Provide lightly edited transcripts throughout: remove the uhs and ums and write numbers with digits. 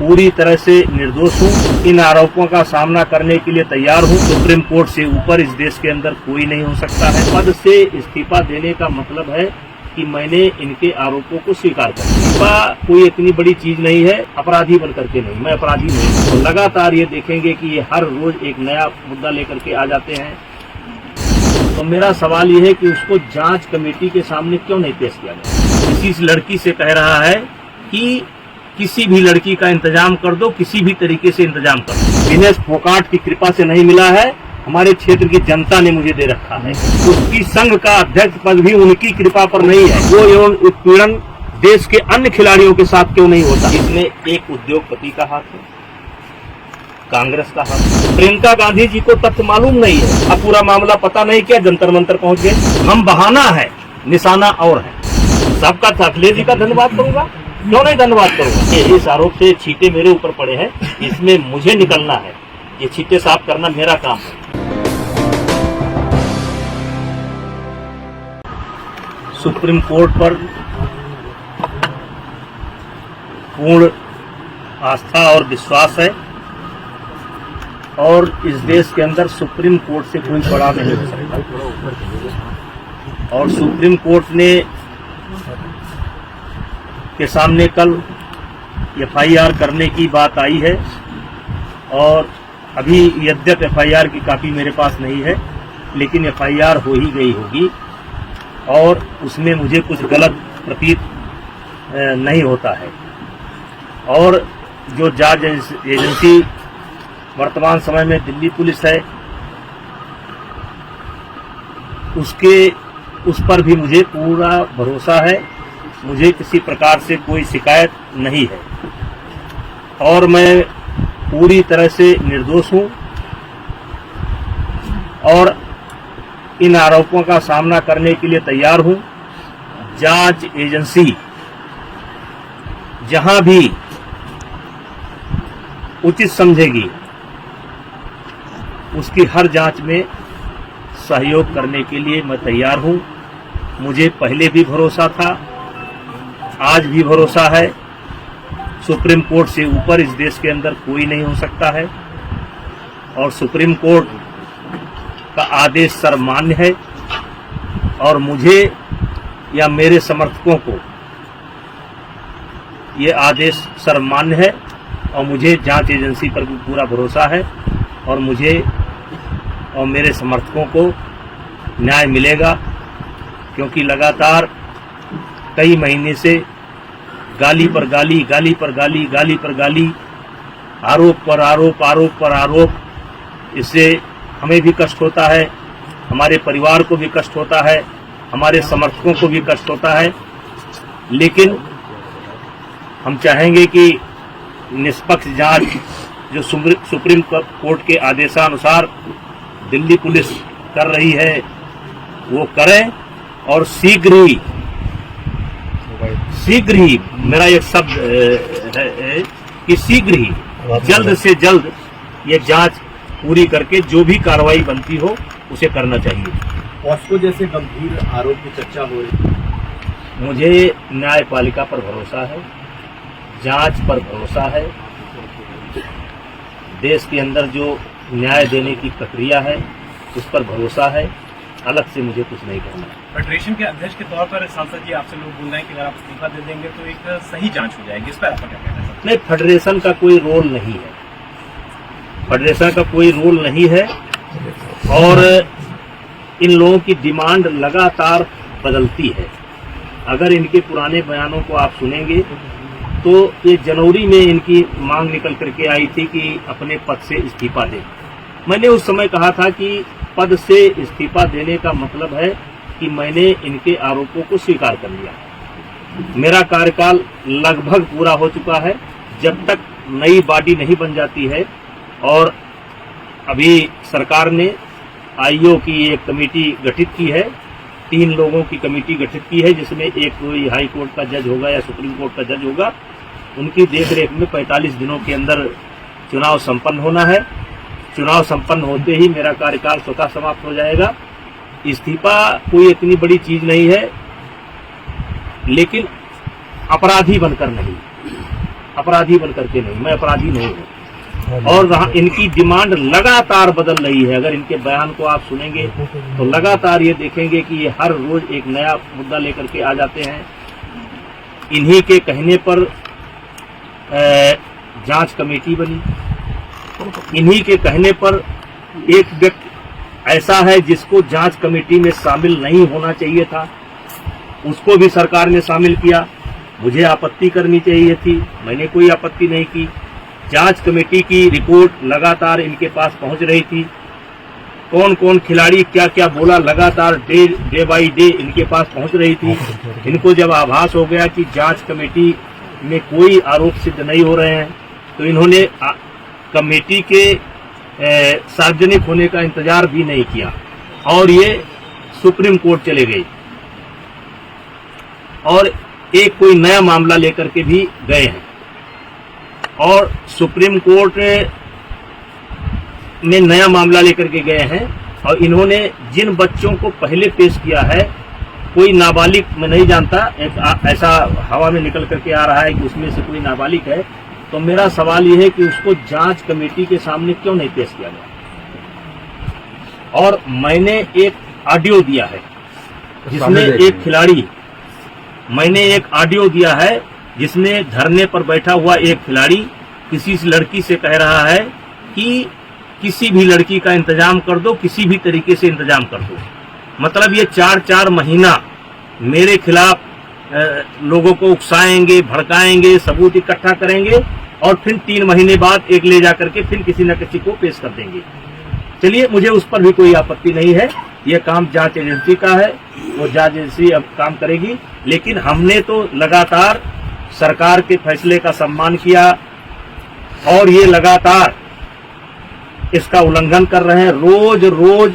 पूरी तरह से निर्दोष हूँ। इन आरोपों का सामना करने के लिए तैयार हूँ। सुप्रीम कोर्ट से ऊपर इस देश के अंदर कोई नहीं हो सकता है। पद से इस्तीफा देने का मतलब है कि मैंने इनके आरोपों को स्वीकार कर लिया। इस्तीफा कोई इतनी बड़ी चीज नहीं है, अपराधी बन करके नहीं, मैं अपराधी नहीं। तो लगातार ये देखेंगे कि ये हर रोज एक नया मुद्दा लेकर के आ जाते हैं। तो मेरा सवाल ये है कि उसको जांच कमेटी के सामने क्यों नहीं पेश किया गया। इस लड़की से कह रहा है कि किसी भी लड़की का इंतजाम कर दो, किसी भी तरीके से इंतजाम कर दो। दिनेश फोगाट की कृपा से नहीं मिला है, हमारे क्षेत्र की जनता ने मुझे दे रखा है। उसकी संघ का अध्यक्ष पद भी उनकी कृपा पर नहीं है। वो यौन उत्पीड़न देश के अन्य खिलाड़ियों के साथ क्यों नहीं होता। इसमें एक उद्योगपति का हाथ है, कांग्रेस का हाथ। प्रियंका गांधी जी को तथ्य मालूम नहीं है। अब पूरा मामला पता नहीं क्या जंतर मंतर पहुंच गए। हम बहाना है, निशाना और है। सबका अखिलेश जी का धन्यवाद करूंगा, क्यों नहीं धन्यवाद करूंगा। इस आरोप से छींटे मेरे ऊपर पड़े हैं, इसमें मुझे निकलना है। ये छींटे साफ करना मेरा काम है। सुप्रीम कोर्ट पर पूर्ण आस्था और विश्वास है और इस देश के अंदर सुप्रीम कोर्ट से कोई बड़ा नहीं हो सकता। और सुप्रीम कोर्ट ने के सामने कल एफआईआर करने की बात आई है और अभी यद्यप एफआईआर की कॉपी मेरे पास नहीं है, लेकिन एफआईआर हो ही गई होगी और उसमें मुझे कुछ गलत प्रतीत नहीं होता है। और जो जांच एजेंसी वर्तमान समय में दिल्ली पुलिस है, उस पर भी मुझे पूरा भरोसा है। मुझे किसी प्रकार से कोई शिकायत नहीं है और मैं पूरी तरह से निर्दोष हूं और इन आरोपों का सामना करने के लिए तैयार हूं। जांच एजेंसी जहां भी उचित समझेगी उसकी हर जांच में सहयोग करने के लिए मैं तैयार हूं। मुझे पहले भी भरोसा था, आज भी भरोसा है। सुप्रीम कोर्ट से ऊपर इस देश के अंदर कोई नहीं हो सकता है और सुप्रीम कोर्ट का आदेश सर्वमान्य है और मुझे या मेरे समर्थकों को ये आदेश सर्वमान्य है और मुझे जांच एजेंसी पर भी पूरा भरोसा है और मुझे और मेरे समर्थकों को न्याय मिलेगा, क्योंकि लगातार कई महीने से गाली पर गाली, गाली पर गाली, गाली पर गाली, आरोप पर आरोप, आरोप पर आरोप, इससे हमें भी कष्ट होता है, हमारे परिवार को भी कष्ट होता है, हमारे समर्थकों को भी कष्ट होता है। लेकिन हम चाहेंगे कि निष्पक्ष जांच जो सुप्रीम कोर्ट के आदेशानुसार दिल्ली पुलिस कर रही है वो करें और शीघ्र ही मेरा एक शब्द है कि शीघ्र ही जल्द से जल्द ये जांच पूरी करके जो भी कार्रवाई बनती हो उसे करना चाहिए। पॉस्को जैसे गंभीर आरोप की चर्चा हो रही है। मुझे न्यायपालिका पर भरोसा है, जांच पर भरोसा है। देश के अंदर जो न्याय देने की प्रक्रिया है उस पर भरोसा है। अलग से मुझे कुछ नहीं करना है। फेडरेशन के अध्यक्ष के तौर पर सांसद जी आपसे लोग बोल रहे हैं कि अगर आप इस्तीफा दे देंगे तो एक सही जांच हो जाएगी, इस पर आपका क्या कहना है? नहीं, फेडरेशन का कोई रोल नहीं है, फेडरेशन का कोई रोल नहीं है और इन लोगों की डिमांड लगातार बदलती है। अगर इनके पुराने बयानों को आप सुनेंगे तो ये जनवरी में इनकी मांग निकल करके आई थी कि अपने पद से इस्तीफा दें। मैंने उस समय कहा था कि पद से इस्तीफा देने का मतलब है कि मैंने इनके आरोपों को स्वीकार कर लिया। मेरा कार्यकाल लगभग पूरा हो चुका है। जब तक नई बॉडी नहीं बन जाती है और अभी सरकार ने आईओ की एक कमेटी गठित की है, 3 लोगों की कमेटी गठित की है, जिसमें एक कोई हाई कोर्ट का जज होगा या सुप्रीम कोर्ट का जज होगा। उनकी देखरेख में 45 दिनों के अंदर चुनाव संपन्न होना है। चुनाव संपन्न होते ही मेरा कार्यकाल स्वतः समाप्त हो जाएगा। इस्तीफा कोई इतनी बड़ी चीज नहीं है, लेकिन अपराधी बनकर नहीं। अपराधी बन करके नहीं, मैं अपराधी नहीं हूँ। और रहा इनकी डिमांड लगातार बदल रही है। अगर इनके बयान को आप सुनेंगे तो लगातार ये देखेंगे कि ये हर रोज एक नया मुद्दा लेकर के आ जाते हैं। इन्हीं के कहने पर जांच कमेटी बनी, इन्हीं के कहने पर एक व्यक्ति ऐसा है जिसको जांच कमेटी में शामिल नहीं होना चाहिए था, उसको भी सरकार ने शामिल किया। मुझे आपत्ति करनी चाहिए थी, मैंने कोई आपत्ति नहीं की। जांच कमेटी की रिपोर्ट लगातार इनके पास पहुंच रही थी। कौन कौन खिलाड़ी क्या क्या बोला लगातार डे बाई डे इनके पास पहुंच रही थी। इनको जब आभास हो गया कि जांच कमेटी में कोई आरोप सिद्ध नहीं हो रहे हैं तो इन्होंने कमेटी के सार्वजनिक होने का इंतजार भी नहीं किया और ये सुप्रीम कोर्ट चले गए और एक कोई नया मामला लेकर के भी गए हैं। और सुप्रीम कोर्ट में नया मामला लेकर के गए हैं और इन्होंने जिन बच्चों को पहले पेश किया है, कोई नाबालिग मैं नहीं जानता, एक ऐसा हवा में निकल करके आ रहा है कि उसमें से कोई नाबालिग है। तो मेरा सवाल यह है कि उसको जांच कमेटी के सामने क्यों नहीं पेश किया गया। और मैंने एक ऑडियो दिया है जिसमें एक खिलाड़ी, मैंने एक ऑडियो दिया है जिसमें धरने पर बैठा हुआ एक खिलाड़ी किसी लड़की से कह रहा है कि किसी भी लड़की का इंतजाम कर दो, किसी भी तरीके से इंतजाम कर दो। मतलब ये 4-4 महीना मेरे खिलाफ लोगों को उकसाएंगे, भड़काएंगे, सबूत इकट्ठा करेंगे और फिर 3 महीने बाद एक ले जाकर के फिर किसी न किसी को पेश कर देंगे। चलिए, मुझे उस पर भी कोई आपत्ति नहीं है, ये काम जांच एजेंसी का है, वो जांच एजेंसी अब काम करेगी। लेकिन हमने तो लगातार सरकार के फैसले का सम्मान किया और ये लगातार इसका उल्लंघन कर रहे हैं। रोज रोज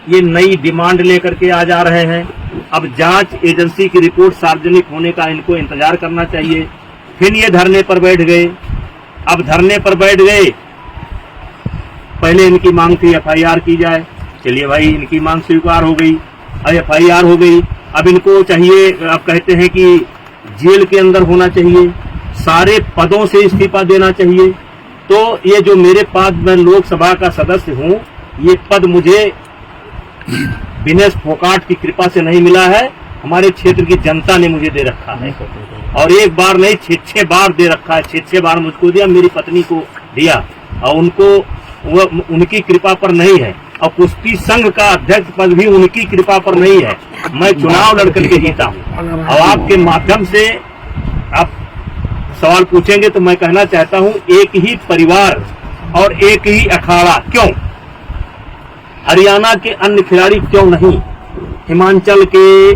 ये नई डिमांड लेकर के आ जा रहे हैं। अब जांच एजेंसी की रिपोर्ट सार्वजनिक होने का इनको इंतजार करना चाहिए। फिर ये धरने पर बैठ गए। अब धरने पर बैठ गए, पहले इनकी मांग थी FIR की जाए। चलिए भाई, इनकी मांग स्वीकार हो गई, अब FIR हो गई। अब इनको चाहिए, अब कहते हैं कि जेल के अंदर होना चाहिए, सारे पदों से इस्तीफा देना चाहिए। तो ये जो मेरे पास, मैं लोकसभा का सदस्य हूं, ये पद मुझे विनेश फोगाट की कृपा से नहीं मिला है, हमारे क्षेत्र की जनता ने मुझे दे रखा है। और एक बार नहीं, 6 बार दे रखा है। 6 बार मुझको दिया, मेरी पत्नी को दिया और उनको उनकी कृपा पर नहीं है। और कुश्ती संघ का अध्यक्ष पद भी उनकी कृपा पर नहीं है। मैं चुनाव लड़कर के जीता हूँ। और आपके माध्यम से आप सवाल पूछेंगे तो मैं कहना चाहता हूँ, एक ही परिवार और एक ही अखाड़ा क्यों? हरियाणा के अन्य खिलाड़ी क्यों नहीं? हिमाचल के,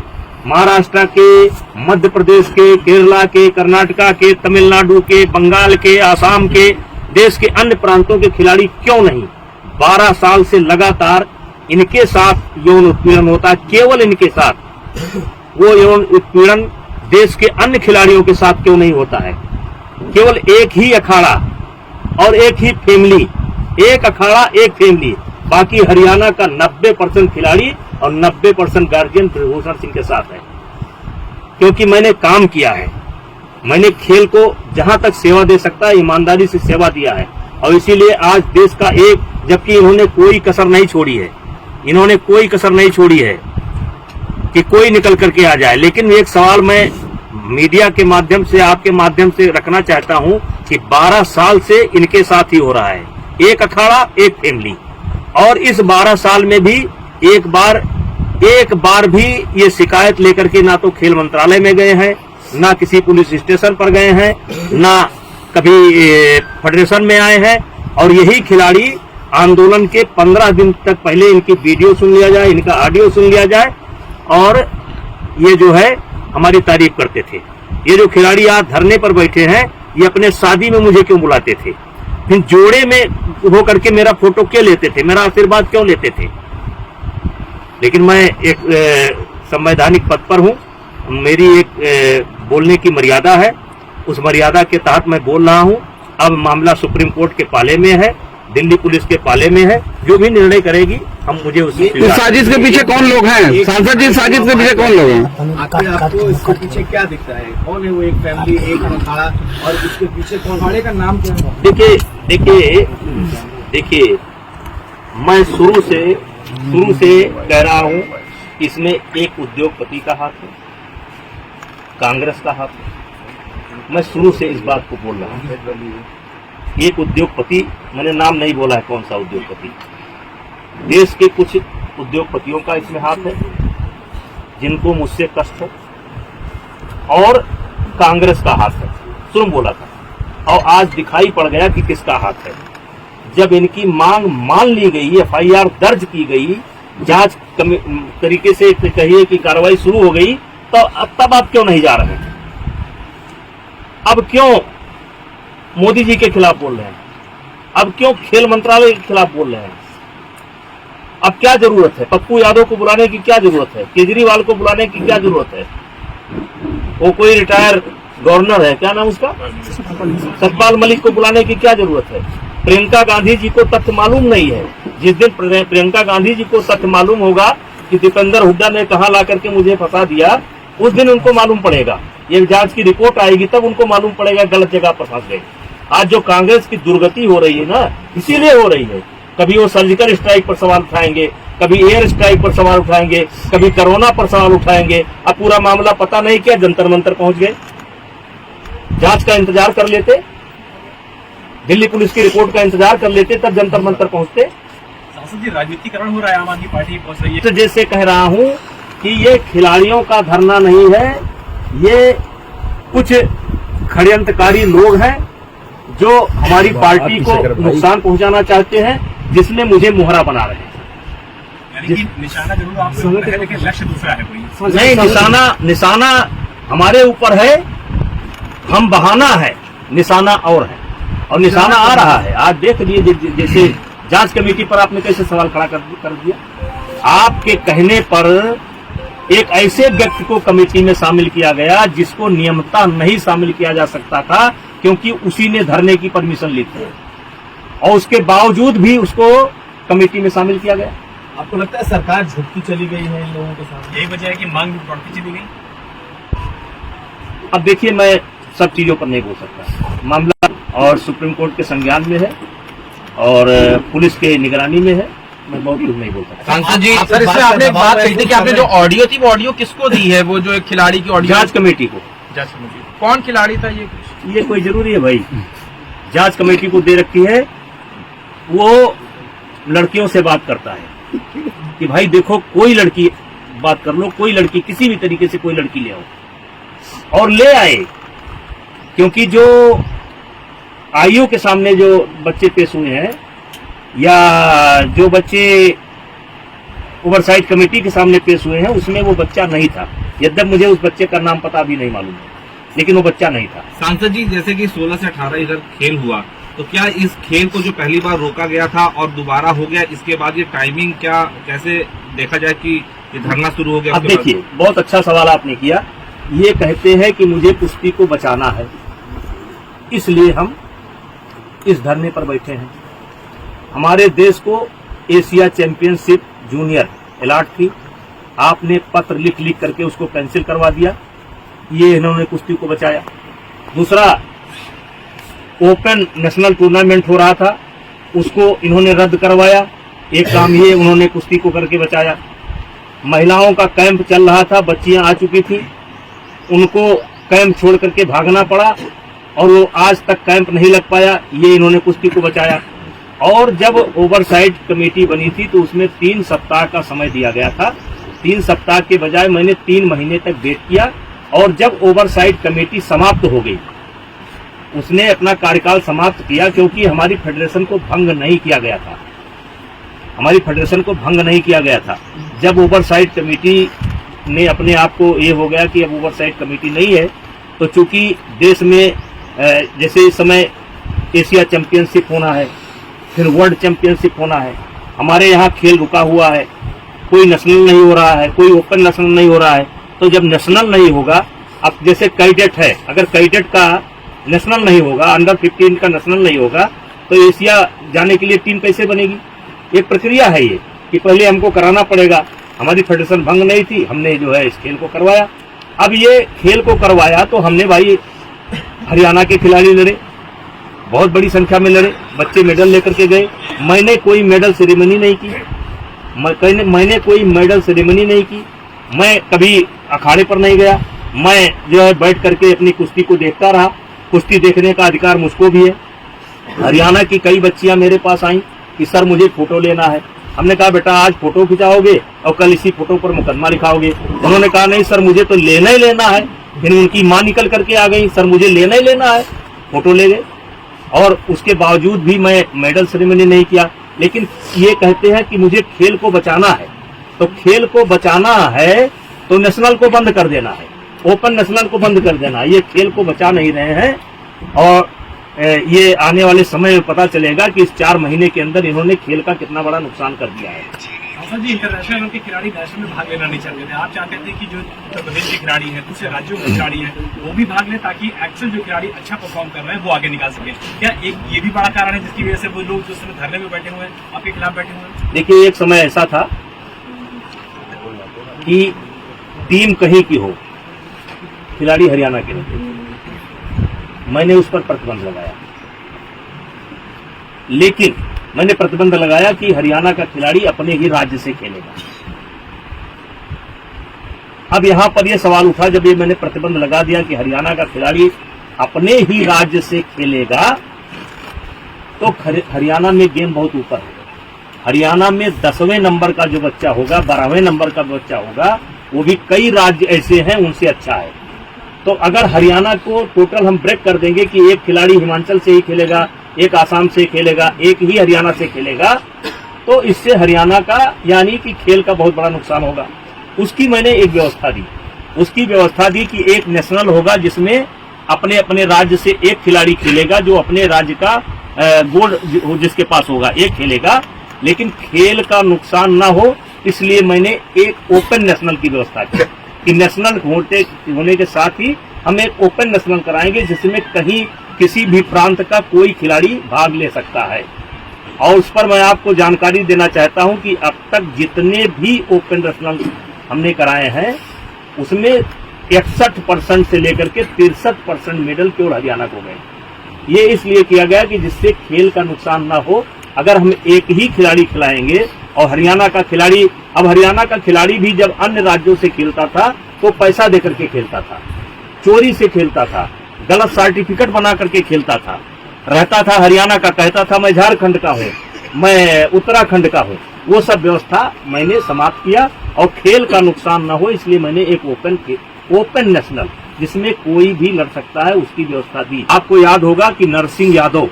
महाराष्ट्र के, मध्य प्रदेश के, केरला के, कर्नाटका के, तमिलनाडु के, बंगाल के, आसाम के, देश के अन्य प्रांतों के खिलाड़ी क्यों नहीं? 12 साल से लगातार इनके साथ यौन उत्पीड़न होता है, केवल इनके साथ। वो यौन उत्पीड़न देश के अन्य खिलाड़ियों के साथ क्यों नहीं होता है? केवल एक ही अखाड़ा और एक ही फैमिली, एक अखाड़ा एक फैमिली। बाकी हरियाणा का 90% खिलाड़ी और 90% गार्जियन ब्रजभूषण सिंह के साथ है। क्योंकि मैंने काम किया है, मैंने खेल को जहां तक सेवा दे सकता है ईमानदारी से सेवा दिया है। और इसीलिए आज देश का एक, जबकि इन्होंने कोई कसर नहीं छोड़ी है, इन्होंने कोई कसर नहीं छोड़ी है कि कोई निकल करके आ जाए। लेकिन एक सवाल मैं मीडिया के माध्यम से, आपके माध्यम से रखना चाहता हूं कि 12 साल से इनके साथ ही हो रहा है, एक अखाड़ा एक फैमिली। और इस 12 साल में भी एक बार भी ये शिकायत लेकर के ना तो खेल मंत्रालय में गए हैं, ना किसी पुलिस स्टेशन पर गए हैं, ना कभी फेडरेशन में आए हैं। और यही खिलाड़ी आंदोलन के 15 दिन तक पहले इनकी वीडियो सुन लिया जाए, इनका ऑडियो सुन लिया जाए और ये जो है हमारी तारीफ करते थे। ये जो खिलाड़ी आज धरने पर बैठे हैं, ये अपने शादी में मुझे क्यों बुलाते थे? फिर जोड़े में होकर के मेरा फोटो क्यों लेते थे, मेरा आशीर्वाद क्यों लेते थे? लेकिन मैं एक संवैधानिक पद पर हूं, मेरी एक बोलने की मर्यादा है, उस मर्यादा के तहत मैं बोल रहा हूं। अब मामला सुप्रीम कोर्ट के पाले में है, दिल्ली पुलिस के पाले में है, जो भी निर्णय करेगी हम मुझे उसमें इस साजिश के पीछे कौन लोग हैं? सांसद जी, साजिश के पीछे कौन लोग हैं? आखिर आपको इसके पीछे क्या दिखता है? कौन है वो? एक फैमिली, एक अखाड़ा, और उसके पीछे कौन? अखाड़े का नाम क्या है? देखिए, मैं शुरू से कह रहा हूं कि इसमें एक उद्योगपति का हाथ है, कांग्रेस का हाथ है। मैं शुरू से इस बात को बोल रहा हूं। एक उद्योगपति, मैंने नाम नहीं बोला है कौन सा उद्योगपति, देश के कुछ उद्योगपतियों का इसमें हाथ है जिनको मुझसे कष्ट है, और कांग्रेस का हाथ है। शुरू बोला था और आज दिखाई पड़ गया कि किसका हाथ है। जब इनकी मांग मान ली गई, FIR दर्ज की गई, जांच तरीके से कहिए कि कार्रवाई शुरू हो गई, तो तब आप क्यों नहीं जा रहे हैं? अब क्यों मोदी जी के खिलाफ बोल रहे हैं? अब क्यों खेल मंत्रालय के खिलाफ बोल रहे हैं? अब क्या जरूरत है? पप्पू यादव को बुलाने की क्या जरूरत है? केजरीवाल को बुलाने की क्या जरूरत है? वो कोई रिटायर गवर्नर है, क्या नाम उसका, सतपाल मलिक को बुलाने की क्या जरूरत है? प्रियंका गांधी जी को तथ्य मालूम नहीं है। जिस दिन प्रियंका गांधी जी को तथ्य मालूम होगा कि दीपेंद्र हुड्डा ने कहां ला करके मुझे फंसा दिया, उस दिन उनको मालूम पड़ेगा। एक जांच की रिपोर्ट आएगी तब उनको मालूम पड़ेगा गलत जगह पर फंस गए। आज जो कांग्रेस की दुर्गति हो रही है ना, इसीलिए हो रही है। कभी वो सर्जिकल स्ट्राइक पर सवाल उठाएंगे, कभी एयर स्ट्राइक पर सवाल उठाएंगे, कभी कोरोना पर सवाल उठाएंगे। अब पूरा मामला पता नहीं क्या जंतर मंतर पहुंच गए। जांच का इंतजार कर लेते, दिल्ली पुलिस की रिपोर्ट का इंतजार कर लेते, तब जंतर मंतर पहुंचते। सांसद जी, राजनीतिकरण हो रहा है, आम आदमी पार्टी पहुंच रही है। तो जैसे कह रहा हूं कि ये खिलाड़ियों का धरना नहीं है, ये कुछ षड्यंत्रकारी लोग हैं जो हमारी पार्टी को नुकसान पहुंचाना चाहते हैं, जिसमें मुझे मुहरा बना रहे हैं। यानी कि निशाना जरूर आप लोग है, लेकिन लक्ष्य दूसरा है कोई। नहीं, निशाना हमारे ऊपर है, हम बहाना है, निशाना और है, और निशाना आ रहा है। आज देख लिए, जैसे जांच कमेटी पर आपने कैसे सवाल खड़ा कर दिया। आपके कहने पर एक ऐसे व्यक्ति को कमेटी में शामिल किया गया जिसको नियमतः नहीं शामिल किया जा सकता था, क्योंकि उसी ने धरने की परमिशन ली थी, और उसके बावजूद भी उसको कमेटी में शामिल किया गया। आपको लगता है सरकार झुकती चली गई है इन लोगों के सामने? यही वजह है कि मांग बढ़ती चली गई। अब देखिए, मैं सब चीजों पर नहीं बोल सकता। मामला और सुप्रीम कोर्ट के संज्ञान में है और पुलिस के निगरानी में है, मैं बहुत कुछ नहीं बोल सकता। सांसद जी, सर, इससे आपने एक बात कही थी कि आपने जो ऑडियो थी वो ऑडियो किसको दी है? वो जो एक खिलाड़ी की ऑडियो, जांच कमेटी को। जांच कमेटी कौन खिलाड़ी था ये कोई जरूरी है भाई? जांच कमेटी को दे रखी है। वो लड़कियों से बात करता है कि भाई देखो, कोई लड़की बात कर लो, कोई लड़की किसी भी तरीके से कोई लड़की ले आओ, और ले आए। क्योंकि जो आईओ के सामने जो बच्चे पेश हुए हैं, या जो बच्चे ओवरसाइट कमेटी के सामने पेश हुए हैं, उसमें वो बच्चा नहीं था। यद्यप मुझे उस बच्चे का नाम पता भी नहीं मालूम है, लेकिन वो बच्चा नहीं था। सांसद जी, जैसे कि 16 से 18 इधर खेल हुआ, तो क्या इस खेल को जो पहली बार रोका गया था और दोबारा हो गया, इसके बाद ये टाइमिंग क्या, कैसे देखा जाए कि ये धरना शुरू हो गया? अब देखिए, बहुत अच्छा सवाल आपने किया। ये कहते हैं कि मुझे कुश्ती को बचाना है, इसलिए हम इस धरने पर बैठे हैं। हमारे देश को एशिया चैंपियनशिप जूनियर अलॉट थी, आपने पत्र लिख लिख करके उसको कैंसिल करवा दिया। ये इन्होंने कुश्ती को बचाया। दूसरा, ओपन नेशनल टूर्नामेंट हो रहा था, उसको इन्होंने रद्द करवाया। एक काम ये उन्होंने कुश्ती को करके बचाया। महिलाओं का कैंप चल रहा था, बच्चियां आ चुकी थी, उनको कैंप छोड़ करके भागना पड़ा, और वो आज तक कैंप नहीं लग पाया। ये इन्होंने कुश्ती को बचाया। और जब ओवरसाइट कमेटी बनी थी तो उसमें 3 सप्ताह का समय दिया गया था। 3 सप्ताह के बजाय मैंने 3 महीने तक वेट किया, और जब ओवरसाइट कमेटी समाप्त हो गई, उसने अपना कार्यकाल समाप्त किया, क्योंकि हमारी फेडरेशन को भंग नहीं किया गया था। हमारी फेडरेशन को भंग नहीं किया गया था। जब ओवरसाइट कमेटी ने अपने आप को ये हो गया कि अब ओवरसाइट कमेटी नहीं है, तो चूंकि देश में जैसे इस समय एशिया चैंपियनशिप होना है, फिर वर्ल्ड चैंपियनशिप होना है, हमारे यहाँ खेल रुका हुआ है, कोई नेशनल नहीं हो रहा है, कोई ओपन नेशनल नहीं हो रहा है। तो जब नेशनल नहीं होगा, अब जैसे कैडेट है, अगर कैडेट का नेशनल नहीं होगा, अंडर 15 का नेशनल नहीं होगा, तो एशिया जाने के लिए टीम कैसे बनेगी? एक प्रक्रिया है ये। कि पहले हमको कराना पड़ेगा, हमारी फेडरेशन भंग नहीं थी, हमने जो है इस खेल को करवाया। अब ये खेल को करवाया तो हमने भाई हरियाणा के खिलाड़ी लड़े, बहुत बड़ी संख्या में लड़े, बच्चे मेडल लेकर के गए। मैंने कोई मेडल सेरेमनी नहीं की, मैंने कोई मेडल सेरेमनी नहीं की, मैं कभी अखाड़े पर नहीं गया, मैं जो है बैठ करके अपनी कुश्ती को देखता रहा। कुश्ती देखने का अधिकार मुझको भी है। हरियाणा की कई बच्चियां मेरे पास आई कि सर मुझे फोटो लेना है। हमने कहा बेटा आज फोटो खिंचाओगे और कल इसी फोटो पर मुकदमा लिखाओगे। उन्होंने कहा नहीं सर मुझे तो लेना ही लेना है। फिर उनकी मां निकल करके आ गई, सर मुझे लेना ही लेना है। फोटो ले गए और उसके बावजूद भी मैं मेडल सेरेमनी नहीं किया। लेकिन ये कहते हैं कि मुझे खेल को बचाना है, तो खेल को बचाना है तो नेशनल को बंद कर देना है, ओपन नेशनल को बंद कर देना है। ये खेल को बचा नहीं रहे हैं और ये आने वाले समय में पता चलेगा कि इस 4 महीने के अंदर इन्होंने खेल का कितना बड़ा नुकसान कर दिया है। सर जी, इंटरनेशनल के खिलाड़ी नेशनल में भाग लेना नहीं चाहते थे। आप चाहते थे कि जो उत्तर प्रदेश के खिलाड़ी हैं, दूसरे राज्यों के खिलाड़ी हैं, वो भी भाग लें ताकि एक्चुअल जो खिलाड़ी अच्छा परफॉर्म कर रहे हैं वो आगे निकाल सके। क्या एक ये भी बड़ा कारण है जिसकी वजह से वो लोग जो समय धरने में बैठे हुए हैं, आपके खिलाफ बैठे हुए हैं? देखिए एक समय ऐसा था कि टीम कहीं की हो, खिलाड़ी हरियाणा के रहते थे, मैंने उस पर प्रतिबंध लगाया। लेकिन मैंने प्रतिबंध लगाया कि हरियाणा का खिलाड़ी अपने ही राज्य से खेलेगा। अब यहां पर यह सवाल उठा जब ये मैंने प्रतिबंध लगा दिया कि हरियाणा का खिलाड़ी अपने ही राज्य से खेलेगा, तो हरियाणा में गेम बहुत ऊपर है। हरियाणा में 10वें नंबर का जो बच्चा होगा, 12वें नंबर का बच्चा होगा, वो भी कई राज्य ऐसे हैं उनसे अच्छा है। तो अगर हरियाणा को टोटल हम ब्रेक कर देंगे कि एक खिलाड़ी हिमाचल से ही खेलेगा, एक आसाम से खेलेगा, एक ही हरियाणा से खेलेगा, तो इससे हरियाणा का यानी कि खेल का बहुत बड़ा नुकसान होगा। उसकी मैंने एक व्यवस्था दी, उसकी व्यवस्था दी कि एक नेशनल होगा जिसमें अपने अपने राज्य से एक खिलाड़ी खेलेगा, जो अपने राज्य का गोल्ड जिसके पास होगा एक खेलेगा, लेकिन खेल का नुकसान ना हो, इसलिए मैंने एक ओपन नेशनल की व्यवस्था की कि नेशनल होने के साथ ही हम एक ओपन नेशनल कराएंगे जिसमें कहीं किसी भी प्रांत का कोई खिलाड़ी भाग ले सकता है। और उस पर मैं आपको जानकारी देना चाहता हूं कि अब तक जितने भी ओपन नेशनल हमने कराए हैं उसमें 61% से लेकर के 63% मेडल केवल हरियाणा को गए। ये इसलिए किया गया कि जिससे खेल का नुकसान ना हो। अगर हम एक ही खिलाड़ी खिलाएंगे और हरियाणा का खिलाड़ी, अब हरियाणा का खिलाड़ी भी जब अन्य राज्यों से खेलता था तो पैसा देकर के खेलता था, चोरी से खेलता था, गलत सर्टिफिकेट बना करके खेलता था, रहता था हरियाणा का, कहता था मैं झारखंड का हूँ, मैं उत्तराखंड का हूँ। वो सब व्यवस्था मैंने समाप्त किया और खेल का नुकसान ना हो इसलिए मैंने एक ओपन नेशनल जिसमें कोई भी लड़ सकता है उसकी व्यवस्था दी। आपको याद होगा कि नरसिंह यादव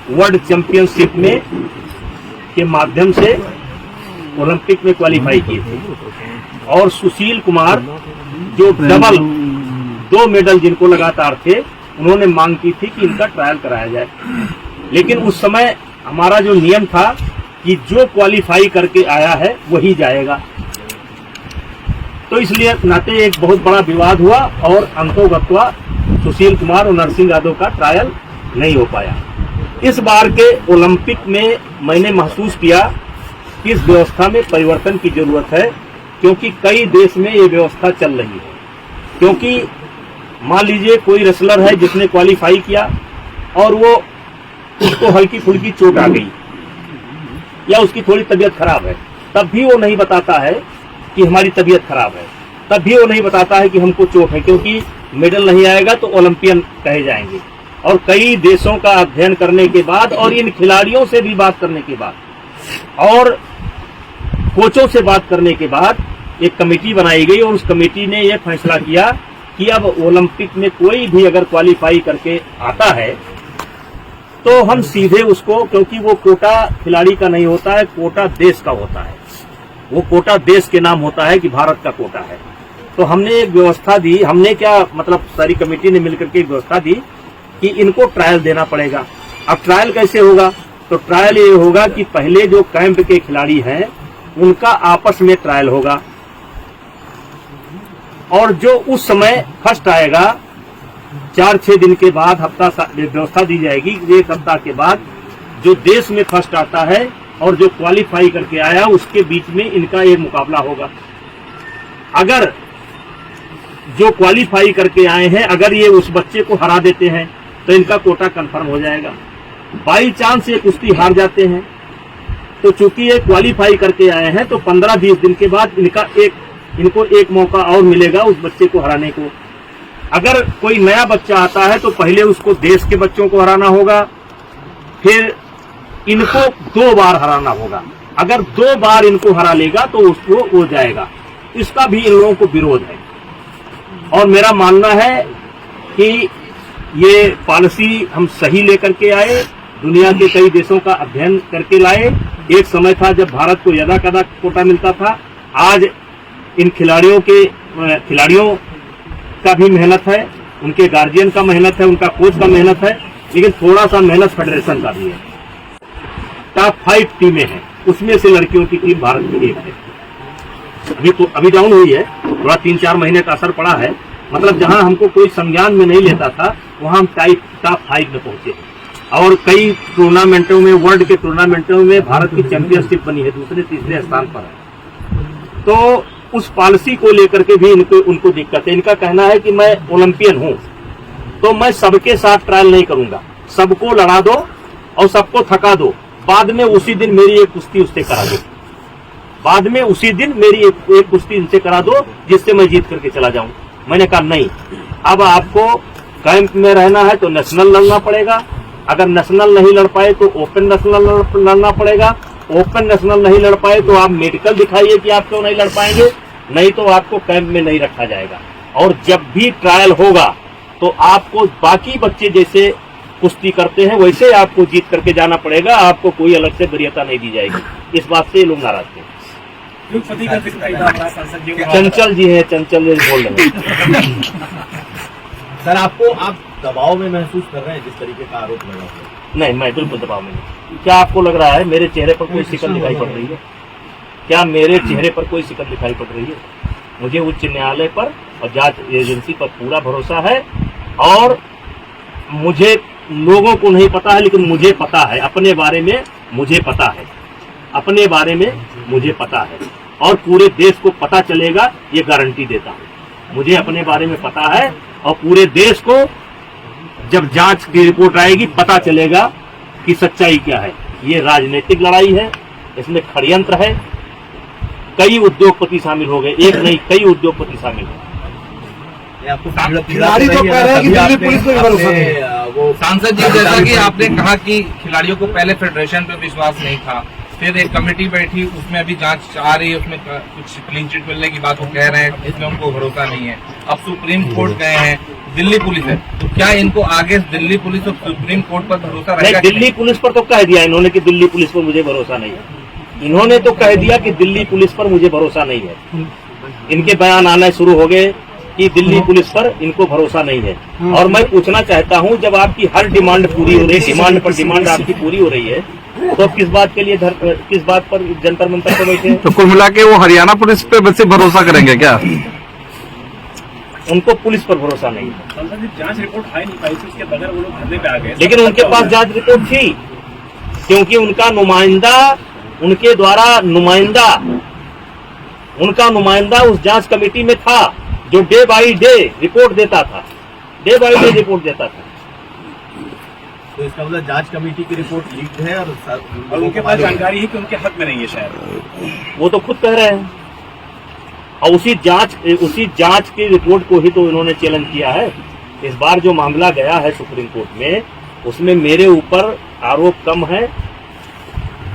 वर्ल्ड चैंपियनशिप में के माध्यम से ओलंपिक में क्वालिफाई किए थे और सुशील कुमार जो डबल 2 मेडल जिनको लगातार थे, उन्होंने मांग की थी कि इनका ट्रायल कराया जाए। लेकिन उस समय हमारा जो नियम था कि जो क्वालिफाई करके आया है वही जाएगा, तो इसलिए नाते एक बहुत बड़ा विवाद हुआ और अंतोगत्वा सुशील कुमार और नरसिंह यादव का ट्रायल नहीं हो पाया। इस बार के ओलंपिक में मैंने महसूस किया कि इस व्यवस्था में परिवर्तन की जरूरत है, क्योंकि कई देश में ये व्यवस्था चल रही है। क्योंकि मान लीजिए कोई रेसलर है जिसने क्वालिफाई किया और वो उसको हल्की फुल्की चोट आ गई या उसकी थोड़ी तबीयत खराब है, तब भी वो नहीं बताता है कि हमारी तबीयत खराब है, तब भी वो नहीं बताता है कि हमको चोट है, क्योंकि मेडल नहीं आएगा तो ओलंपियन कहे जाएंगे। और कई देशों का अध्ययन करने के बाद और इन खिलाड़ियों से भी बात करने के बाद और कोचों से बात करने के बाद एक कमेटी बनाई गई और उस कमेटी ने यह फैसला किया कि अब ओलंपिक में कोई भी अगर क्वालिफाई करके आता है तो हम सीधे उसको, क्योंकि वो कोटा खिलाड़ी का नहीं होता है, कोटा देश का होता है, वो कोटा देश के नाम होता है कि भारत का कोटा है। तो हमने एक व्यवस्था दी, हमने क्या मतलब सारी कमेटी ने मिलकर के एक व्यवस्था दी कि इनको ट्रायल देना पड़ेगा। अब ट्रायल कैसे होगा? तो ट्रायल ये होगा कि पहले जो कैंप के खिलाड़ी हैं उनका आपस में ट्रायल होगा और जो उस समय फर्स्ट आएगा 4-6 दिन के बाद हफ्ता व्यवस्था दी जाएगी। 1 हफ्ता के बाद जो देश में फर्स्ट आता है और जो क्वालिफाई करके आया उसके बीच में इनका एक मुकाबला होगा। अगर जो क्वालिफाई करके आए हैं अगर ये उस बच्चे को हरा देते हैं तो इनका कोटा कंफर्म हो जाएगा। बाई चांस ये कुश्ती हार जाते हैं तो चूंकि ये क्वालिफाई करके आए हैं तो 15-20 दिन के बाद इनको एक मौका और मिलेगा उस बच्चे को हराने को। अगर कोई नया बच्चा आता है तो पहले उसको देश के बच्चों को हराना होगा, फिर इनको 2 बार हराना होगा। अगर 2 बार इनको हरा लेगा तो उसको हो जाएगा। इसका भी इन लोगों को विरोध है और मेरा मानना है कि ये पॉलिसी हम सही लेकर के आए, दुनिया के कई देशों का अध्ययन करके लाए। एक समय था जब भारत को यदा कदा कोटा मिलता था, आज इन खिलाड़ियों का भी मेहनत है, उनके गार्जियन का मेहनत है, उनका कोच का मेहनत है, लेकिन थोड़ा सा मेहनत फेडरेशन का भी है। टॉप 5 टीमें हैं, उसमें से लड़कियों की टीम भारत की एक है। अभी डाउन हुई है, थोड़ा 3-4 महीने का असर पड़ा है। मतलब जहां हमको कोई संज्ञान में नहीं लेता था वहां हम टॉप 5 में पहुंचे और कई टूर्नामेंटों में, वर्ल्ड के टूर्नामेंटों में भारत की चैंपियनशिप बनी है, 2-3 स्थान पर है। तो उस पॉलिसी को लेकर के भी उनको दिक्कत है। इनका कहना है कि मैं ओलंपियन हूं तो मैं सबके साथ ट्रायल नहीं करूंगा, सबको लड़ा दो और सबको थका दो, बाद में उसी दिन मेरी एक कुश्ती उससे करा दो, बाद में उसी दिन मेरी एक कुश्ती इनसे करा दो जिससे मैं जीत करके चला जाऊं। मैंने कहा नहीं, अब आपको कैंप में रहना है तो नेशनल लड़ना पड़ेगा, अगर नेशनल नहीं लड़ पाए तो ओपन नेशनल लड़ना पड़ेगा, ओपन नेशनल नहीं लड़ पाए तो आप मेडिकल दिखाइए कि आप क्यों नहीं लड़ पाएंगे, नहीं तो आपको कैंप में नहीं रखा जाएगा। और जब भी ट्रायल होगा तो आपको बाकी बच्चे जैसे कुश्ती करते हैं वैसे आपको जीत करके जाना पड़ेगा, आपको कोई अलग से वरीयता नहीं दी जाएगी। इस बात से ये लोग नाराज थे। चंचल जी हैं, चंचल जी बोल रहे हैं। सर आप दबाव में महसूस कर रहे हैं जिस तरीके का आरोप लगा हुआ है? नहीं, मैं बिल्कुल दबाव में नहीं। क्या आपको लग रहा है मेरे चेहरे पर कोई शिकन दिखाई पड़ रही है? क्या मेरे चेहरे पर कोई शिकन दिखाई पड़ रही है? मुझे उच्च न्यायालय पर और जांच एजेंसी पर पूरा भरोसा है और मुझे लोगों को नहीं पता है लेकिन मुझे पता है, अपने बारे में मुझे पता है, अपने बारे में मुझे पता है और पूरे देश को पता चलेगा, ये गारंटी देता हूं। मुझे अपने बारे में पता है और पूरे देश को जब जांच की रिपोर्ट आएगी पता चलेगा कि सच्चाई क्या है। ये राजनीतिक लड़ाई है, इसमें षड्यंत्र है, कई उद्योगपति शामिल हो गए, एक नहीं कई उद्योगपति शामिल हैं। खिलाड़ी तो कह रहे हैं कि दिल्ली पुलिस को भरोसा नहीं। वो सांसद जी, जैसा कि आपने कहा कि खिलाड़ियों को पहले फेडरेशन पे विश्वास नहीं था, फिर एक कमेटी बैठी, उसमें अभी जांच आ रही है, उसमें कुछ क्लीन चिट मिलने की बात वो कह रहे हैं, इसमें उनको भरोसा नहीं है। अब सुप्रीम कोर्ट गए हैं, दिल्ली पुलिस है, तो क्या इनको आगे दिल्ली पुलिस और सुप्रीम कोर्ट पर भरोसा रहेगा? दिल्ली पुलिस पर तो कह दिया इन्होंने कि दिल्ली पुलिस पर मुझे भरोसा नहीं है। इन्होंने तो कह दिया कि दिल्ली पुलिस पर मुझे भरोसा नहीं है। इनके बयान आने शुरू हो गए कि दिल्ली पुलिस पर इनको भरोसा नहीं है। और मैं पूछना चाहता हूं, जब आपकी हर डिमांड पूरी हो रही है, डिमांड पर डिमांड आपकी पूरी हो रही है, तो किस बात के लिए किस बात पर जंतर मंतर पर बैठे हैं? तो कुल मिला के वो हरियाणा पुलिस पे वैसे भरोसा करेंगे क्या? उनको पुलिस पर भरोसा नहीं है। संसद जी जांच रिपोर्ट आ नहीं पाई थी, उसके बगैर वो लोग धरने पे आ गए। लेकिन उनके पास जांच रिपोर्ट थी क्योंकि उनका नुमाइंदा उस जांच कमेटी में था जो डे बाई डे रिपोर्ट देता था, तो इसका मतलब जांच कमेटी की रिपोर्ट लीक है और उनके पास जानकारी है कि उनके हक में नहीं है शायद। वो तो खुद कह रहे हैं और उसी जांच की रिपोर्ट को ही तो इन्होंने चैलेंज किया है। इस बार जो मामला गया है सुप्रीम कोर्ट में, उसमें मेरे ऊपर आरोप कम है,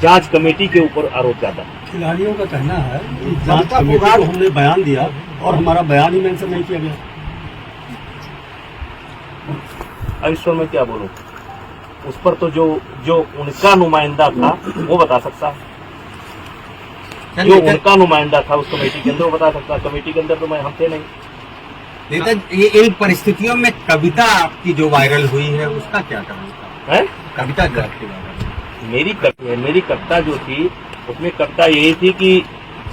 जांच कमेटी के ऊपर आरोप ज्यादा है। खिलाड़ियों का कहना है कि जांच कमेटी को हमने बयान दिया और हमारा बयान ही मेंशन नहीं किया गया। अब इस पर मैं क्या बोलूं? उस पर तो जो उनका नुमाइंदा था वो बता सकता है, जो उनका नुमाइंदा था उस कमेटी के अंदर वो बता सकता है। कमेटी के अंदर तो हम थे नहीं। नेता, ये इन परिस्थितियों में कविता आपकी जो वायरल हुई है उसका क्या करना है? कविता जो आपकी वायरल मेरी कविता जो थी उसमें कविता यही थी कि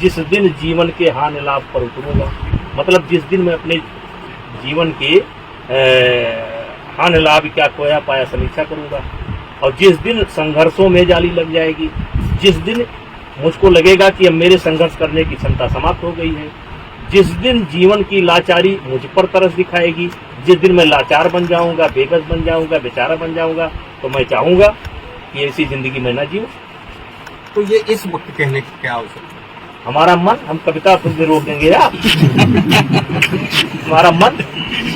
जिस दिन जीवन के हानि लाभ पर उतरूंगा, मतलब जिस दिन मैं अपने जीवन के हानि लाभ क्या खोया पाया समीक्षा करूंगा और जिस दिन संघर्षों में जाली लग जाएगी, जिस दिन मुझको लगेगा कि अब मेरे संघर्ष करने की क्षमता समाप्त हो गई है, जिस दिन जीवन की लाचारी मुझ पर तरस दिखाएगी, जिस दिन मैं लाचार बन जाऊंगा, बेबस बन जाऊंगा, बेचारा बन जाऊंगा, तो मैं चाहूंगा कि ऐसी जिंदगी में न जीऊं। तो ये इस वक्त कहने की क्या आवश्यकता है? हमारा मन, हम कविता खुद में रोक देंगे आप। हमारा मन,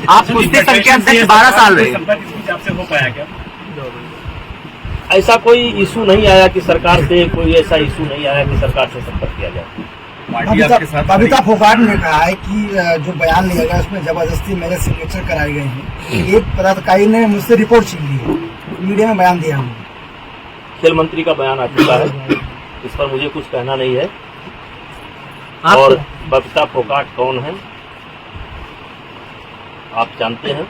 आप कुश्ती संख्या अध्यक्ष 12 साल रहे, आपसे हो पाया क्या? ऐसा कोई इशू नहीं आया कि सरकार से, कोई ऐसा इशू नहीं आया कि सरकार से संपर्क किया जाए। पार्टी आपके साथ बबीता फोगाट ने कहा है कि जो बयान लिया गया उसमें जबरदस्ती मेरे सिग्नेचर कराए गए हैं। एक पदाधिकारी ने मुझसे रिपोर्ट छीन ली है, मीडिया में बयान दिया हमने। खेल मंत्री का बयान आ चुका है, इस पर मुझे कुछ कहना नहीं है। और बबीता फोगाट कौन है आप जानते हैं।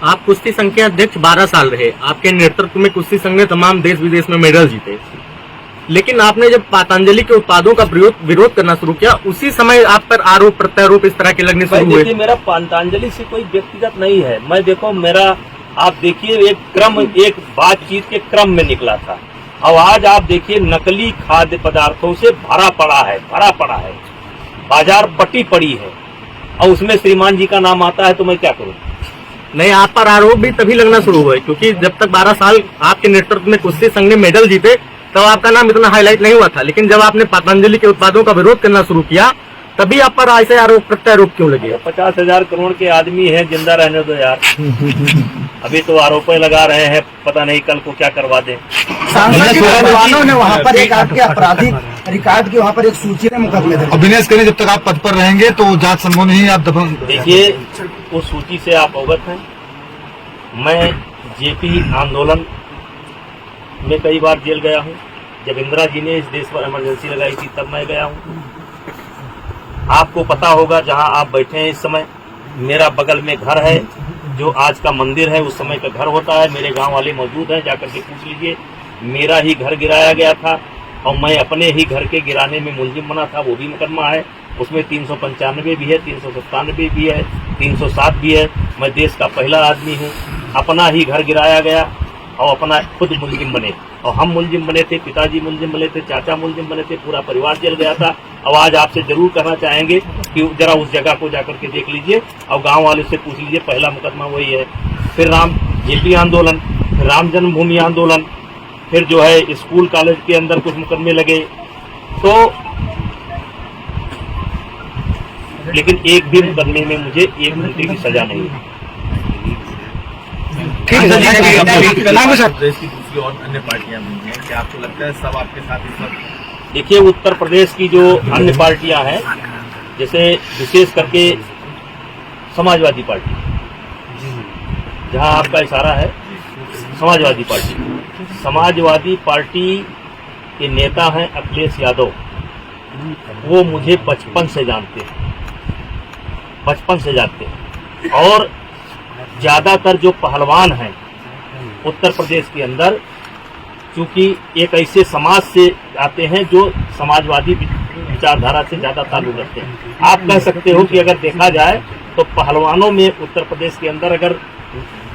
आप कुश्ती संघ के अध्यक्ष 12 साल रहे, आपके नेतृत्व में कुश्ती संघ ने तमाम देश विदेश में मेडल जीते, लेकिन आपने जब पतंजलि के उत्पादों का विरोध करना शुरू किया, उसी समय आप पर आरोप प्रत्यारोप इस तरह के लगने शुरू हुए। देखिए, मेरा पतंजलि से कोई व्यक्तिगत नहीं है। मैं देखो, मेरा आप देखिए एक क्रम, एक बातचीत के क्रम में निकला था। अब आज आप देखिए नकली खाद्य पदार्थों से भरा पड़ा है, बाजार पटी पड़ी है, और उसमें श्रीमान जी का नाम आता है, तो मैं क्या करूं। नहीं, आप पर आरोप भी तभी लगना शुरू हुए क्योंकि जब तक 12 साल आपके नेतृत्व में कुश्ती संघ ने मेडल जीते तब आपका नाम इतना हाईलाइट नहीं हुआ था, लेकिन जब आपने पतंजलि के उत्पादों का विरोध करना शुरू किया तभी आप पर ऐसे आरोप प्रत्यारोप क्यों लगे। 50,000 करोड़ के आदमी हैं, जिंदा रहने दो यार। अभी तो आरोप लगा रहे हैं, पता नहीं कल को क्या करवा दें। सांसद ने वहाँ पर एक आपके आपराधिक रिकॉर्ड की वहाँ पर एक सूची में मुकदमे थे। अभिनय करें जब तक आप पद पर रहेंगे तो जांच संभव नहीं, आप दबंग। देखिए, उस सूची से आप अवगत हैं। मैं जेपी आंदोलन में कई बार जेल गया हूँ। जब इंदिरा जी ने इस देश पर इमरजेंसी लगाई थी तब मैं गया हूँ। आपको पता होगा, जहाँ आप बैठे हैं इस समय, मेरा बगल में घर है, जो आज का मंदिर है उस समय का घर होता है। मेरे गांव वाले मौजूद हैं, जाकर के पूछ लीजिए। मेरा ही घर गिराया गया था और मैं अपने ही घर के गिराने में मुलजिम बना था, वो भी मुकदमा है। उसमें 395 भी है, 397 भी है, 307 भी है। मैं देश का पहला आदमी हूँ। अपना ही घर गिराया गया और अपना खुद मुलजिम बने, और हम मुलजिम बने थे, पिताजी मुलजिम बने थे, चाचा मुलजिम बने थे, पूरा परिवार जल गया था। अब आज आपसे जरूर कहना चाहेंगे कि जरा उस जगह को जाकर के देख लीजिए और गांव वाले से पूछ लीजिए, पहला मुकदमा वही है। फिर जेपी आंदोलन, फिर राम जन्मभूमि आंदोलन, फिर जो है स्कूल कॉलेज के अंदर कुछ मुकदमे लगे, तो लेकिन एक भी मुकदमे में मुझे 1 घंटे की सजा नहीं है। प्रदेश की दूसरी और अन्य पार्टियां भी हैं, क्या आपको लगता है सब आपके साथ इस वक्त? देखिए, उत्तर प्रदेश की जो अन्य पार्टियां हैं, जैसे विशेष करके समाजवादी पार्टी, जहां आपका इशारा है, समाजवादी पार्टी के नेता हैं अखिलेश यादव। वो मुझे बचपन से जानते हैं, और ज्यादातर जो पहलवान हैं उत्तर प्रदेश के अंदर, क्योंकि एक ऐसे समाज से आते हैं जो समाजवादी विचारधारा से ज्यादा ताल्लुक रखते हैं। आप कह सकते हो कि अगर देखा जाए तो पहलवानों में उत्तर प्रदेश के अंदर अगर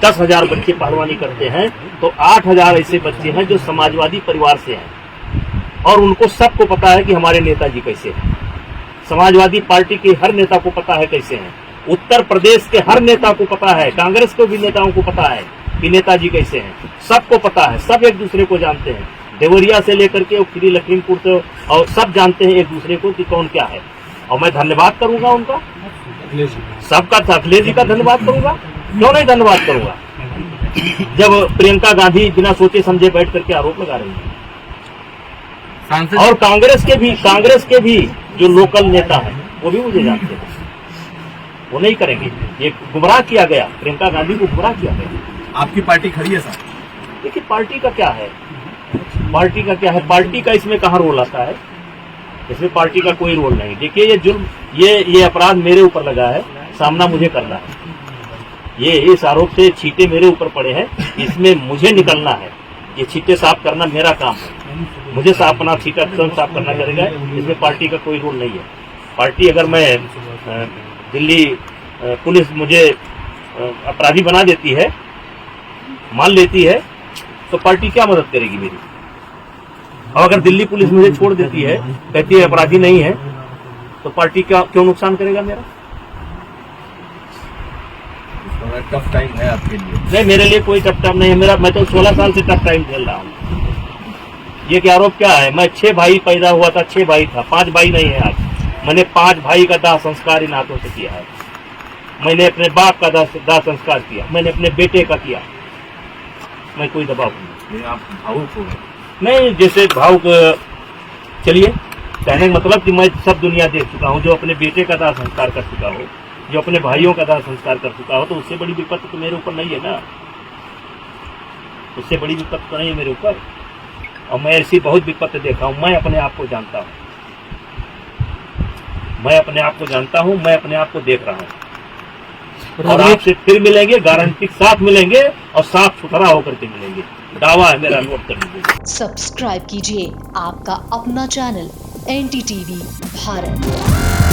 10,000 बच्चे पहलवानी करते हैं तो 8,000 ऐसे बच्चे हैं जो समाजवादी परिवार से हैं, और उनको सबको पता है कि हमारे नेताजी कैसे हैं। समाजवादी पार्टी के हर नेता को पता है कैसे हैं। उत्तर प्रदेश के हर नेता को पता है, कांग्रेस के भी नेताओं को पता है कि नेताजी कैसे हैं। सबको पता है, सब एक दूसरे को जानते हैं। देवरिया से लेकर के खीरी लखीमपुर से, और सब जानते हैं एक दूसरे को कि कौन क्या है। और मैं धन्यवाद करूंगा उनका, सबका, अखिलेश जी का धन्यवाद करूंगा। क्यों नहीं धन्यवाद करूंगा, जब प्रियंका गांधी बिना सोचे समझे बैठ करके आरोप लगा रही है। और कांग्रेस के भी जो लोकल नेता हैं वो भी मुझे जानते हैं, वो नहीं करेंगे। ये गुमराह किया गया, प्रियंका गांधी को गुमराह किया गया। आपकी पार्टी खड़ी है सर? देखिए, पार्टी का क्या है, पार्टी का इसमें कहाँ रोल आता है? इसमें पार्टी का कोई रोल नहीं। देखिए, ये जुल्म, ये अपराध मेरे ऊपर लगा है, सामना मुझे करना है। ये इस आरोप से छींटे मेरे ऊपर पड़े हैं, इसमें मुझे निकलना है। ये छींटे साफ करना मेरा काम है, मुझे अपना छींटा स्वयं साफ करना पड़ेगा। इसमें पार्टी का कोई रोल नहीं है। पार्टी, अगर मैं दिल्ली पुलिस मुझे अपराधी बना देती है, मान लेती है, तो पार्टी क्या मदद करेगी मेरी? और अगर दिल्ली पुलिस मुझे छोड़ देती है, कहती है अपराधी नहीं है, तो पार्टी का क्यों नुकसान करेगा मेरा? टफ टाइम है आपके लिए? नहीं, मेरे लिए कोई टफ टाइम नहीं है। मैं तो 16 साल से टफ टाइम झेल रहा हूँ। ये क्या आरोप क्या है? मैं 6 भाई पैदा हुआ था, 6 भाई था, 5 भाई नहीं है आज। मैंने 5 भाई का दाह संस्कार इन हाथों से किया है। मैंने अपने बाप का दाह संस्कार किया, मैंने अपने बेटे का किया। मैं कोई दबाव नहीं। आप भावुक हो गए? नहीं, जैसे भावुक, चलिए कहने का मतलब कि मैं सब दुनिया देख चुका हूँ। जो अपने बेटे का दाह संस्कार कर चुका हो, जो अपने भाइयों का दाह संस्कार कर चुका हो, तो उससे बड़ी विपत्ति तो मेरे ऊपर नहीं है ना। उससे बड़ी विपत्ति तो नहीं है मेरे ऊपर। और मैं ऐसी बहुत विपत्ति देखा हूँ। मैं अपने आप को जानता हूँ, मैं अपने आप को जानता हूँ, मैं अपने आप को देख रहा हूँ। और आपसे फिर मिलेंगे, गारंटी के साथ मिलेंगे और साफ सुथरा होकर के मिलेंगे। दावा है मेरा, नोट कर लीजिए। सब्सक्राइब कीजिए आपका अपना चैनल NDTV भारत।